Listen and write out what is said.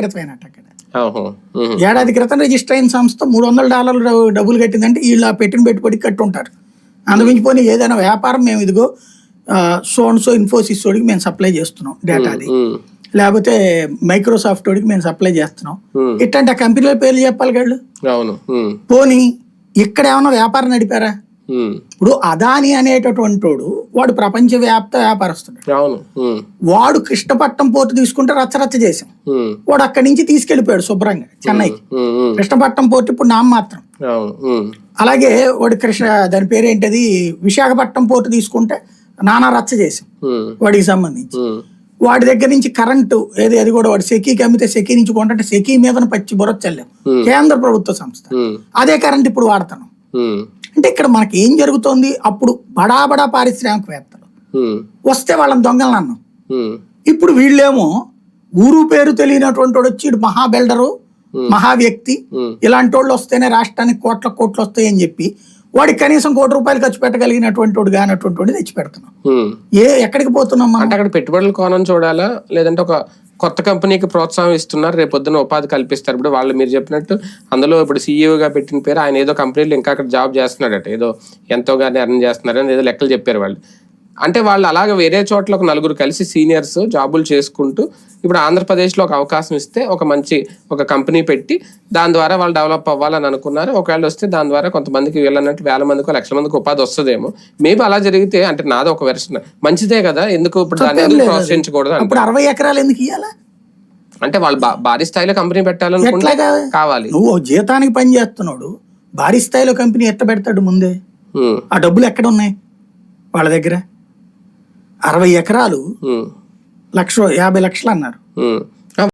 క్రితమైనట్టు అక్కడ ఏడాది క్రితం రిజిస్టర్ అయిన సంస్థ $300 డబ్బులు కట్టిందంటే వీళ్ళు పెట్టిన పెట్టుబడికి కట్టుంటారు. అందుమించిపోయి ఏదైనా వ్యాపారం మేము ఇదిగో సో ఇన్ఫోసిస్ వాడికి మేము సప్లై చేస్తున్నాం డేటాది, లేకపోతే మైక్రోసాఫ్ట్ వాడికి మేము సప్లై చేస్తున్నాం, ఇట్లాంటి ఆ కంపెనీల పేర్లు చెప్పాలి వాళ్ళు. పోనీ ఇక్కడ ఏమన్నా వ్యాపారం నడిపారా? ఇప్పుడు అదాని అనేటటువంటి వాడు ప్రపంచవ్యాప్త వ్యాపారస్తుడు. వాడు కృష్ణపట్నం పోర్టు తీసుకుంటే రచ్చరచ్చ చేసాం. వాడు అక్కడి నుంచి తీసుకెళ్లిపోయాడు శుభ్రంగా చెన్నైకి. కృష్ణపట్నం పోర్టు ఇప్పుడు నామమాత్రం. అలాగే వాడు దాని పేరేంటది విశాఖపట్నం పోర్టు తీసుకుంటే నానా రచ్చ చేసాం వాడికి సంబంధించి. వాడి దగ్గర నుంచి కరెంటు అది కూడా వాడు సెకీకి అమ్మితే సెకీ నుంచి కొంటే సెకీ మీద పచ్చి బుర్ర చల్లాం. కేంద్ర ప్రభుత్వ సంస్థ అదే కరెంట్ ఇప్పుడు వాడతాను. అంటే ఇక్కడ మనకి ఏం జరుగుతోంది? అప్పుడు బడా పారిశ్రామికవేత్తలు వస్తే వాళ్ళని దొంగలను అన్నాం. ఇప్పుడు వీళ్ళేమో ఊరు పేరు తెలియనటువంటి వాడు వచ్చి మహా బిల్డరు, మహా వ్యక్తి, ఇలాంటి వాళ్ళు వస్తేనే రాష్ట్రానికి కోట్లు వస్తాయని చెప్పి వాడికి కనీసం ₹1 ఖర్చు పెట్టగలిగినటువంటి వాడు కానటువంటి వాడిని తెచ్చి పెడుతున్నాం. ఎక్కడికి పోతున్నాం అంటే అక్కడ పెట్టుబడుల కోణం చూడాలా, లేదంటే ఒక కొత్త కంపెనీకి ప్రోత్సాహం ఇస్తున్నారు, రేపు పొద్దున ఉపాధి కల్పిస్తారు. ఇప్పుడు వాళ్ళు మీరు చెప్పినట్టు అందులో ఇప్పుడు సీఈఓగా పెట్టిన పేరు ఆయన ఏదో కంపెనీలో ఇంకా అక్కడ జాబ్ చేస్తున్నాడట, ఏదో ఎంతో గానీ ఎర్న్ చేస్తున్నారని ఏదో లెక్కలు చెప్పారు వాళ్ళు. అంటే వాళ్ళు అలాగే వేరే చోట్ల ఒక 4 కలిసి సీనియర్స్ జాబులు చేసుకుంటూ ఇప్పుడు ఆంధ్రప్రదేశ్లో ఒక అవకాశం ఇస్తే ఒక కంపెనీ పెట్టి దాని ద్వారా వాళ్ళు డెవలప్ అవ్వాలని అనుకున్నారు. ఒకవేళ వస్తే దాని ద్వారా కొంతమందికి వీళ్ళన్నట్టు 1000 మందికో 1,00,000 మందికి ఉపాధి వస్తుందేమో. మేబీ అలా జరిగితే అంటే నాది ఒక వెర్షన్ మంచిదే కదా, ఎందుకు ఇప్పుడు దాన్ని ఎందుకు ప్రోత్సహించకూడదు? ఇప్పుడు 60 ఎకరాలు ఎందుకు ఇవ్వాలి? అంటే వాళ్ళు భారీ స్థాయిలో కంపెనీ పెట్టాలనుకుంటే కావాలి. నువ్వు జీతానికి పని చేస్తున్నాడు, భారీ స్థాయిలో కంపెనీ ఎట్ట పెడతాడు ముందే? ఆ డబ్బులు ఎక్కడ ఉన్నాయి వాళ్ళ దగ్గర? 60 ఎకరాలు 1,50,00,000 అన్నారు.